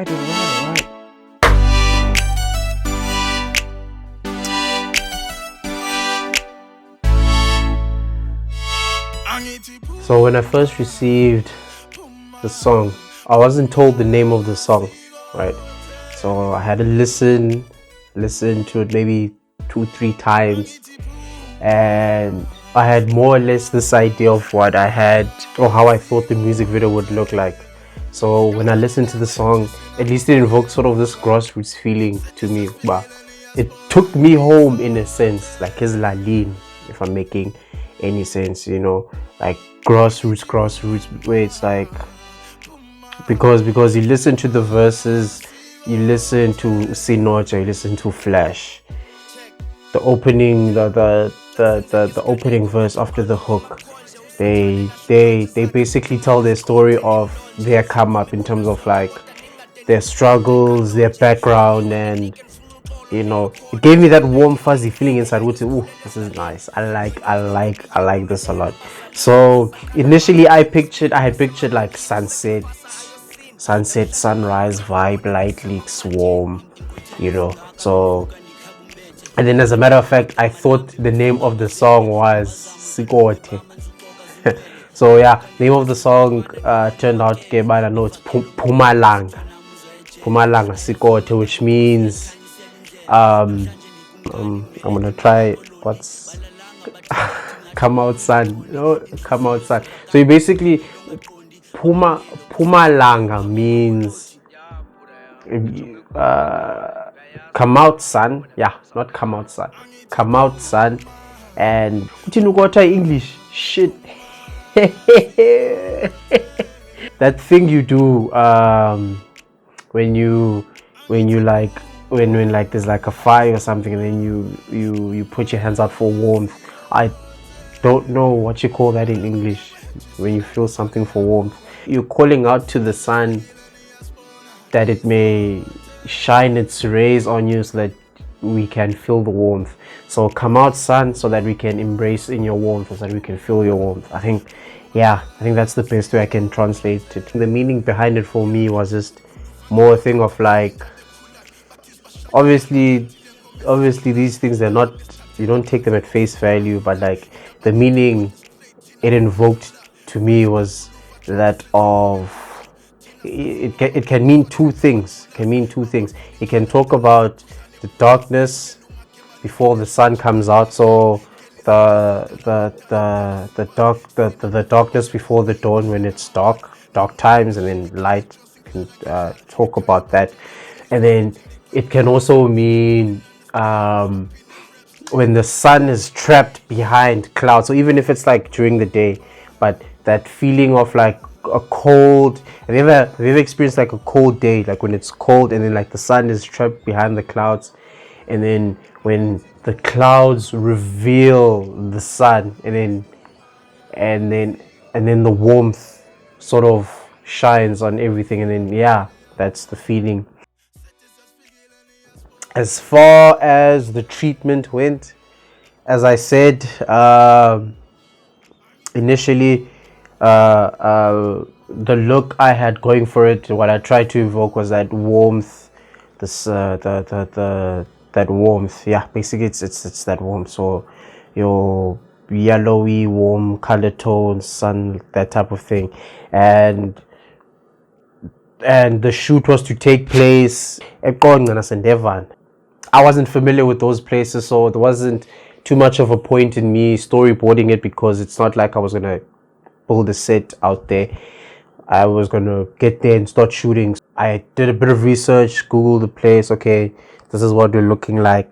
Alright. So when I first received the song, I wasn't told the name of the song, right? So I had to listen to it maybe 2-3 times, and I had more or less this idea of what I had or how I thought the music video would look like. So when I listened to the song, at least it invoked sort of this grassroots feeling to me. But it took me home in a sense, like his Lalin, if I'm making any sense, you know, like grassroots, where it's like, because you listen to the verses, you listen to Cnoja, you listen to Flash, the opening the opening verse after the hook, they basically tell their story of their come up in terms of like their struggles, their background, and you know, it gave me that warm fuzzy feeling inside, which, ooh, this is nice. I like this a lot. So initially I had pictured like sunset, sunrise vibe, light leaks, warm, you know. So, and then as a matter of fact, I thought the name of the song was Sikote. So yeah, name of the song turned out to I know it's Phuma Langa Sikote, which means I'm gonna try what's come out sun. No, come out sun. So you basically Phuma Langa means come out sun. Yeah, not come out sun. Come out sun. And what English shit. That thing you do when like there's like a fire or something, and then you put your hands out for warmth. I don't know what you call that in English. When you feel something for warmth, you're calling out to the sun that it may shine its rays on you so that we can feel the warmth. So come out sun, so that we can embrace in your warmth, so that we can feel your warmth. I think that's the best way I can translate it. The meaning behind it for me was just more a thing of like, obviously these things, they're not, you don't take them at face value, but like the meaning it invoked to me was that of it can mean two things. It can talk about the darkness before the sun comes out, so the darkness before the dawn, when it's dark times, and then light. Can talk about that. And then it can also mean when the sun is trapped behind clouds. So even if it's like during the day, but that feeling of like a cold, have you ever experienced like a cold day, like when it's cold and then like the sun is trapped behind the clouds, and then when the clouds reveal the sun, and then the warmth sort of shines on everything, and then yeah, that's the feeling. As far as the treatment went, as I said, initially the look I had going for it, what I tried to evoke was that warmth, this that warmth. Yeah, basically it's that warmth. So your yellowy warm color tones, sun, that type of thing. And the shoot was to take place at Cnoja. I wasn't familiar with those places, so there wasn't too much of a point in me storyboarding it, because it's not like I was gonna build a set out there. I was gonna get there and start shooting. I did a bit of research, Googled the place. Okay, this is what we're looking like.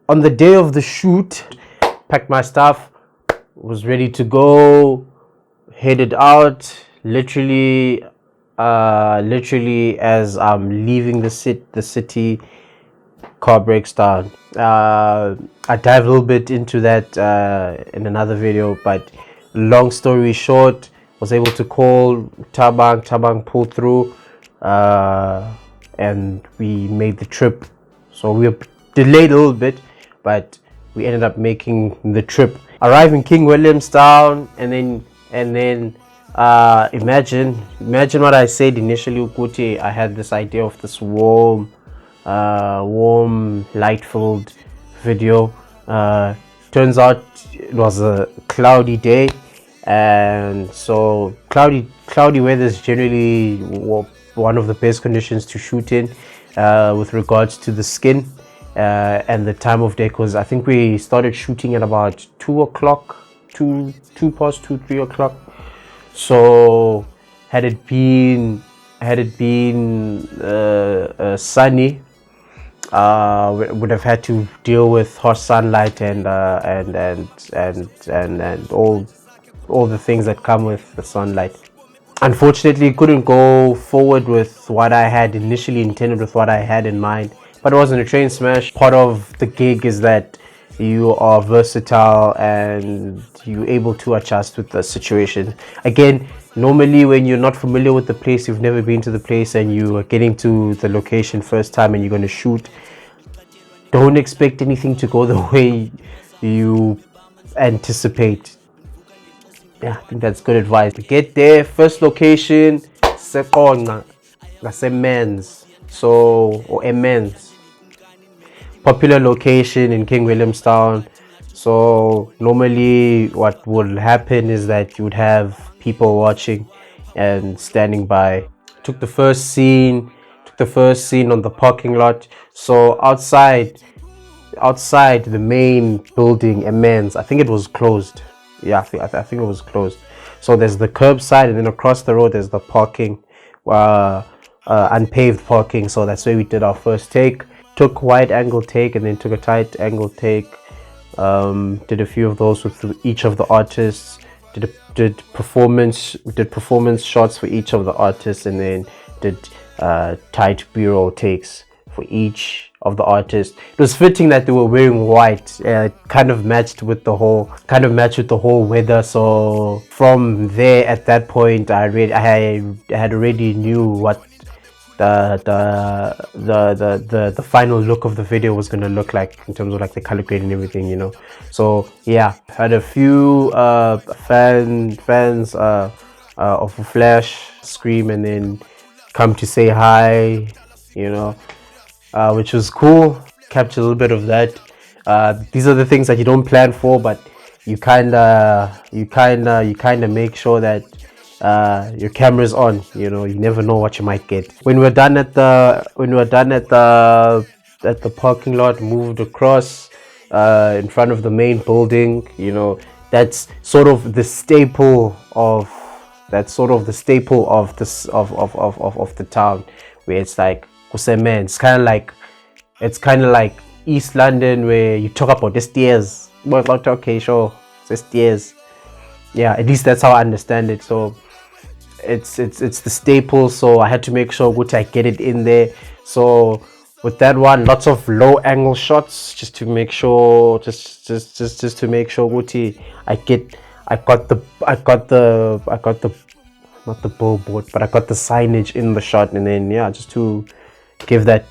On the day of the shoot, packed my stuff, was ready to go, headed out. Literally as I'm leaving the city, car breaks down. I dive a little bit into that in another video, but long story short, was able to call Tabang pulled through, and we made the trip. So we were delayed a little bit, but we ended up making the trip. Arriving King Williamstown, and then Imagine what I said initially, Ukuti. I had this idea of this warm, light-filled video. Turns out it was a cloudy day, and so cloudy weather is generally one of the best conditions to shoot in, with regards to the skin, and the time of day. Because I think we started shooting at about 2 o'clock, two past 2, 3 o'clock. So had it been sunny, would have had to deal with hot sunlight and all the things that come with the sunlight. Unfortunately, couldn't go forward with what I had initially intended, with what I had in mind. But it wasn't a train smash. Part of the gig is that you are versatile and you're able to adjust with the situation. Again, normally when you're not familiar with the place, you've never been to the place, and you are getting to the location first time and you're going to shoot, don't expect anything to go the way you anticipate. Yeah, I think that's good advice. Get there, first location, Sekonga, that's a men's. So, or a men's. Popular location in King Williamstown. So normally what would happen is that you would have people watching and standing by. Took the first scene on the parking lot. So outside the main building, a men's, I think it was closed. Yeah, I think it was closed. So there's the curbside, and then across the road there's the parking, unpaved parking. So that's where we did our first take. Took wide angle take, and then took a tight angle take. Did a few of those with each of the artists. Did performance shots for each of the artists, and then did tight B-roll takes for each of the artists. It was fitting that they were wearing white. It kind of matched with the whole weather. So from there, at that point, I had already knew what the final look of the video was gonna look like, in terms of like the color grade and everything, you know. So yeah, had a few fans of Flash scream and then come to say hi, you know, which was cool. Capture a little bit of that. These are the things that you don't plan for, but you kinda make sure that your camera's on. You know, you never know what you might get. When we're done at the parking lot, moved across in front of the main building. You know, that's sort of the staple of this of the town, where it's like Kuseme. It's kind of like East London, where you talk about the stairs. Well, okay, sure, the stairs. Yeah, at least that's how I understand it. So it's the staple. So I had to make sure I get it in there. So with that one, lots of low angle shots, just to make sure, just to make sure I got the not the billboard, but I got the signage in the shot, and then yeah, just to give that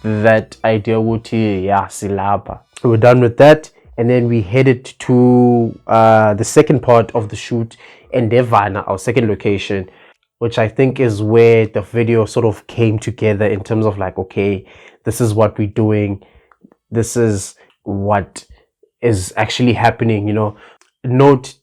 idea silaba. We're done with that, and then we headed to the second part of the shoot, Endevana, our second location, which I think is where the video sort of came together, in terms of like, okay, this is what we're doing, this is what is actually happening, you know.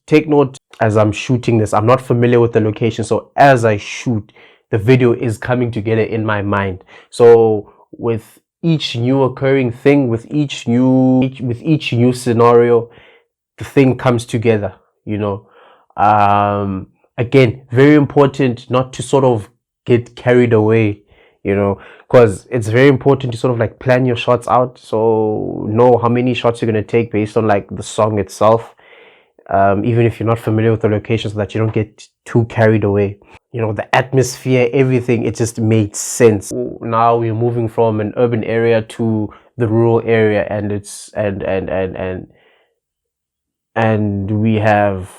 Take note, as I'm shooting this, I'm not familiar with the location, so as I shoot, the video is coming together in my mind. So with each new occurring thing, with each new scenario, the thing comes together, you know. Again, very important not to sort of get carried away, you know, because it's very important to sort of like plan your shots out, so know how many shots you're going to take based on like the song itself, even if you're not familiar with the location, so that you don't get too carried away. You know, the atmosphere, everything, it just made sense. Now we're moving from an urban area to the rural area, and it's and we have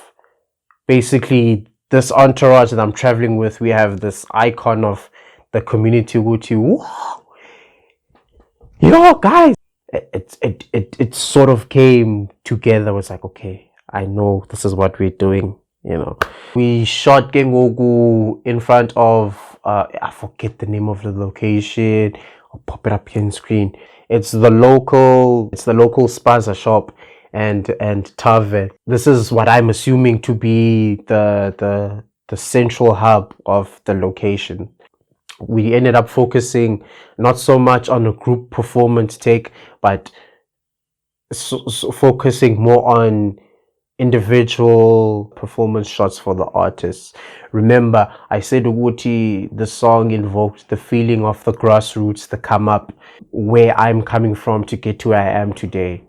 basically this entourage that I'm traveling with. We have this icon of the community, wow, yo guys, it sort of came together. It was like, okay, I know this is what we're doing. We shot Gengoku in front of I forget the name of the location. I'll pop it up here on screen. It's the local spaza shop and tavern. This is what I'm assuming to be the central hub of the location. We ended up focusing not so much on a group performance take, but focusing more on individual performance shots for the artists. Remember, I said Uguti, the song invoked the feeling of the grassroots, the come up, where I'm coming from to get to where I am today.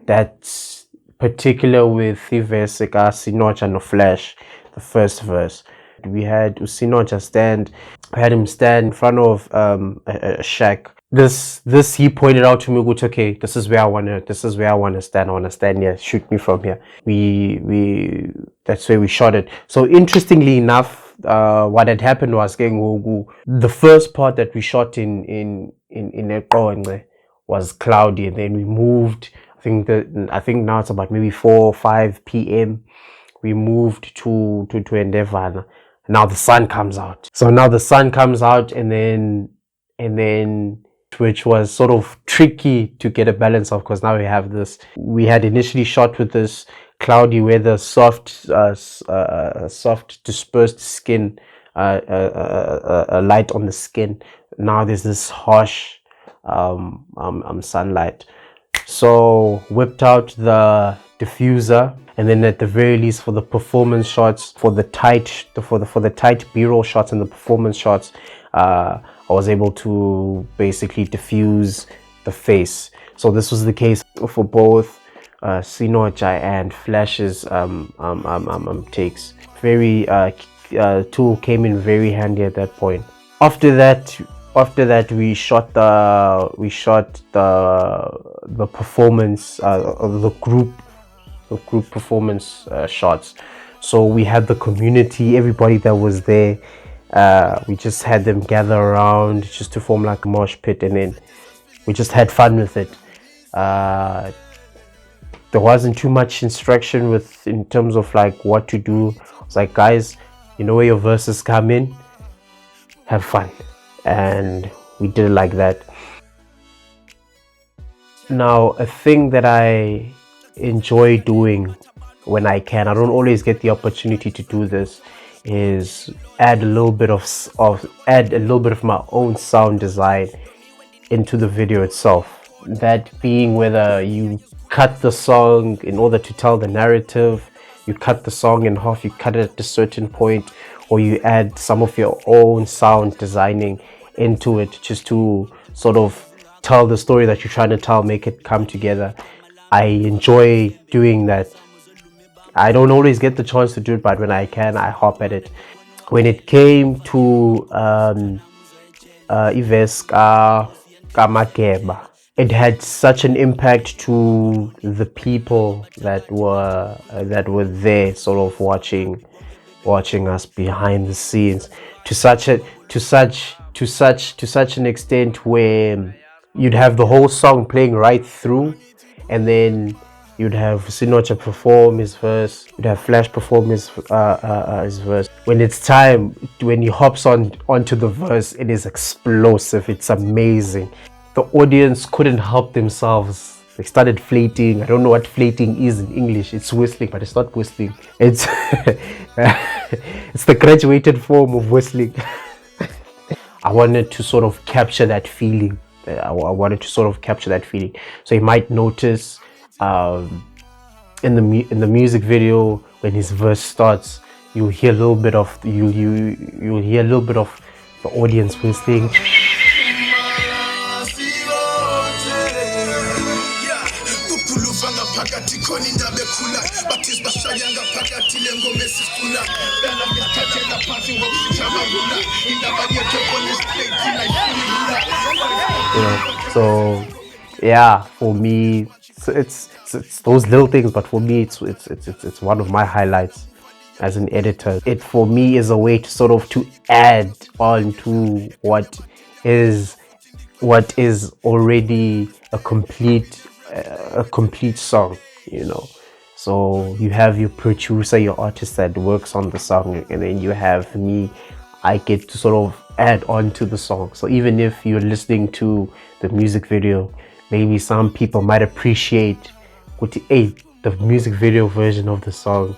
That's particular with the verse Cnoja no Flash, the first verse. We had Cnoja stand, I had him stand in front of a shack. This he pointed out to me, okay, this is where I wanna stand. I wanna stand here. Shoot me from here. We that's where we shot it. So interestingly enough, what had happened was the first part that we shot in Eqonce was cloudy, and then we moved. I think now it's about maybe 4 or 5 p.m. We moved to Endevana. Now the sun comes out. So now the sun comes out, and then which was sort of tricky to get a balance of, because now we have this. We had initially shot with this cloudy weather, soft dispersed skin, a light on the skin. Now there's this harsh sunlight. So whipped out the diffuser, and then at the very least for the performance shots, for the tight B-roll shots and the performance shots, I was able to basically diffuse the face. So this was the case for both Cnoja and Flash's takes. Very tool came in very handy at that point. After that, we shot the performance, the group performance shots. So we had the community, everybody that was there. We just had them gather around just to form like a mosh pit, and then we just had fun with it. There wasn't too much instruction in terms of like what to do. It's like, guys, you know where your verses come in, have fun. And we did it like that. Now, a thing that I enjoy doing when I can, I don't always get the opportunity to do this, is add a little bit of my own sound design into the video itself. That being whether you cut the song in order to tell the narrative, you cut the song in half, you cut it at a certain point, or you add some of your own sound designing into it just to sort of tell the story that you're trying to tell, make it come together. I enjoy doing that. I don't always get the chance to do it, but when I can, I hop at it. When it came to Iveska Mageba, it had such an impact to the people that were there, sort of watching us behind the scenes, to such an extent where you'd have the whole song playing right through, and then you'd have Cnoja perform his verse, you'd have Flash perform his verse. When it's time, when he hops onto the verse, it is explosive. It's amazing. The audience couldn't help themselves. They started flating. I don't know what flating is in English. It's whistling, but it's not whistling. It's it's the graduated form of whistling. I wanted to sort of capture that feeling. So you might notice in the music video, when his verse starts, you'll hear a little bit of the audience whistling. So yeah, for me, it's those little things, but for me, it's one of my highlights as an editor. It for me is a way to sort of to add on to what is already a complete song, So you have your producer, your artist that works on the song, and then you have me. I get to sort of add on to the song. So even if you're listening to the music video, maybe some people might appreciate hey, the music video version of the song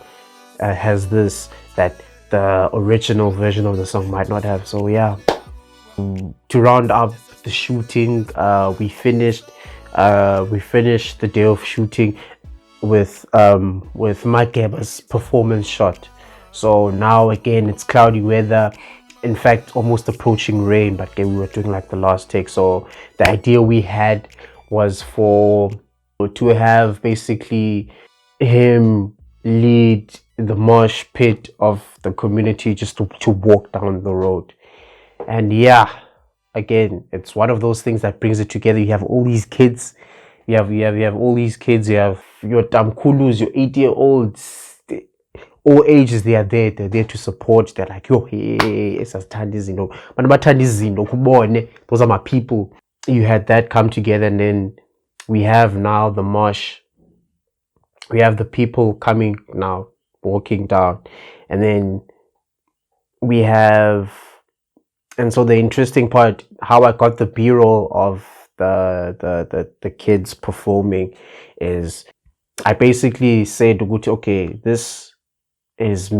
has this that the original version of the song might not have. So yeah, to round up the shooting, we finished the day of shooting with Mageba's performance shot. So now again it's cloudy weather, in fact almost approaching rain, but again we were doing like the last take. So the idea we had was to have basically him lead the mosh pit of the community just to walk down the road. And yeah, again, it's one of those things that brings it together. You have all these kids, you have all these kids, you have your tamkulus, your 8-year-olds, all ages. They're there to support. They're like, yo, hey, those are my people. You had that come together, and then we have now the mosh. We have the people coming now, walking down, and then we have. And so the interesting part, how I got the B-roll of the kids performing, is I basically said, okay, this is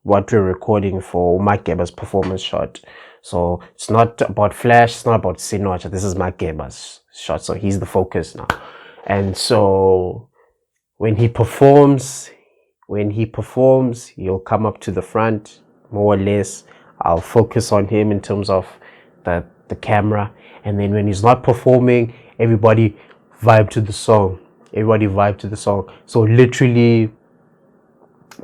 what we're recording for Mageba's performance shot. So it's not about Flash, it's not about Cnoja. This is Mageba's shot, so he's the focus now. And so when he performs, he'll come up to the front, more or less. I'll focus on him in terms of the camera. And then when he's not performing, everybody vibe to the song. So literally,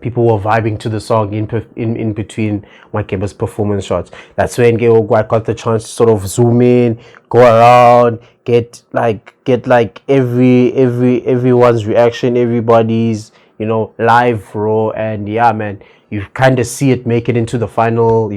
people were vibing to the song in between Mageba's performance shots. That's when I got the chance to sort of zoom in, go around, get everyone's reaction, everybody's live raw. And yeah, man, you kind of see it make it into the final.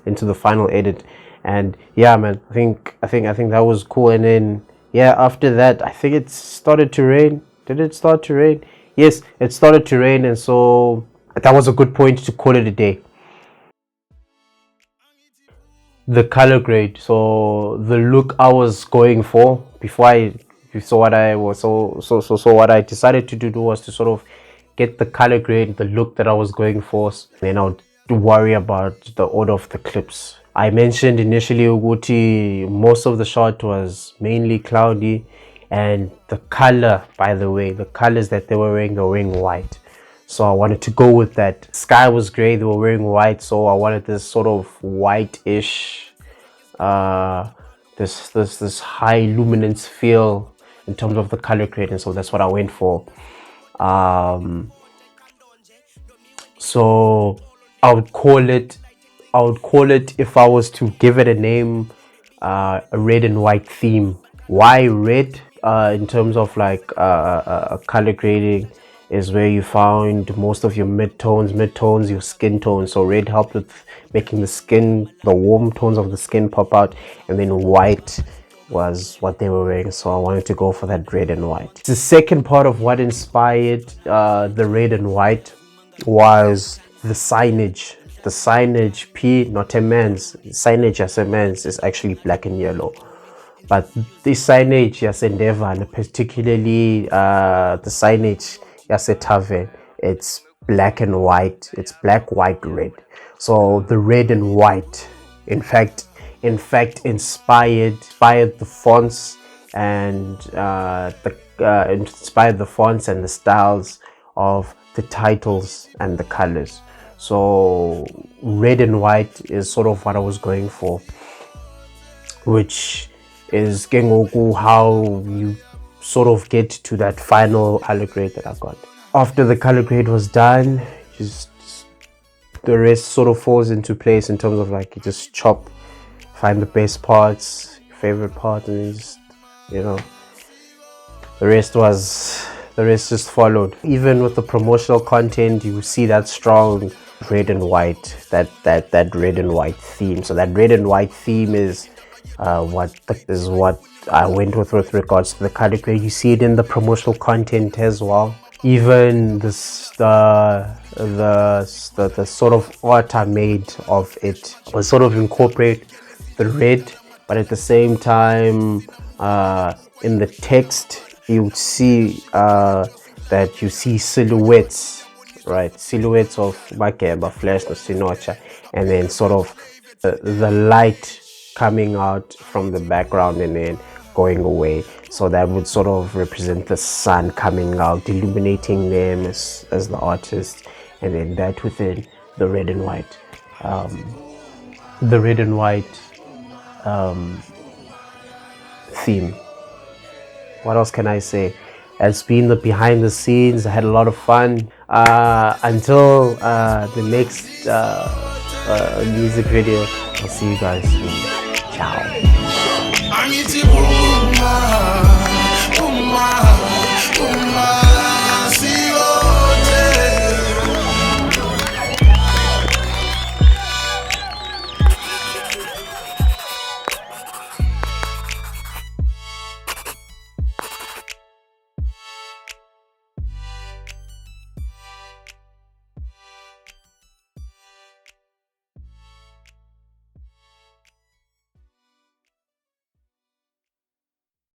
Into the final edit. And yeah, man, I think that was cool. And then yeah, after that, I think it started to rain. Did it start to rain? Yes, it started to rain, and so that was a good point to call it a day. The color grade. So the look I was going for what I decided to do was to sort of get the color grade, the look that I was going for. Then I'll worry about the order of the clips. I mentioned initially Uguti, most of the shot was mainly cloudy, and the color, by the way, the colors that they were wearing white. So I wanted to go with that. Sky was gray, they were wearing white, so I wanted this sort of white-ish, this high luminance feel in terms of the color grade, and so that's what I went for. So I would call it, if I was to give it a name, a red and white theme. Why red? In terms of like color grading, is where you found most of your midtones, your skin tones. So red helped with making the warm tones of the skin pop out, and then white was what they were wearing. So I wanted to go for that red and white. The second part of what inspired the red and white was the signage. The signage, signage as a man's is actually black and yellow. But this signage, yes, Endeavor, and particularly the signage, yes, Tavern, it's black and white. It's black, white, red. So the red and white, in fact, inspired the fonts and inspired the fonts and the styles of the titles and the colors. So red and white is sort of what I was going for, which is how you sort of get to that final color grade that I got. After the color grade was done, just the rest sort of falls into place in terms of like you just find the best parts, your favorite part, and just the rest just followed. Even with the promotional content, you see that strong red and white, that red and white theme. So that red and white theme is what I went with regards to the color grade. You see it in the promotional content as well. Even the sort of art I made of it was sort of incorporate the red, but at the same time, in the text you would see that you see silhouettes, right? Silhouettes of Mageba, Flash, or Cnoja, and then sort of the light coming out from the background and then going away. So that would sort of represent the sun coming out, illuminating them as the artist, and then that within the red and white. The red and white theme. What else can I say? It's been the behind the scenes. I had a lot of fun. Until the next music video, I'll see you guys soon. Ciao.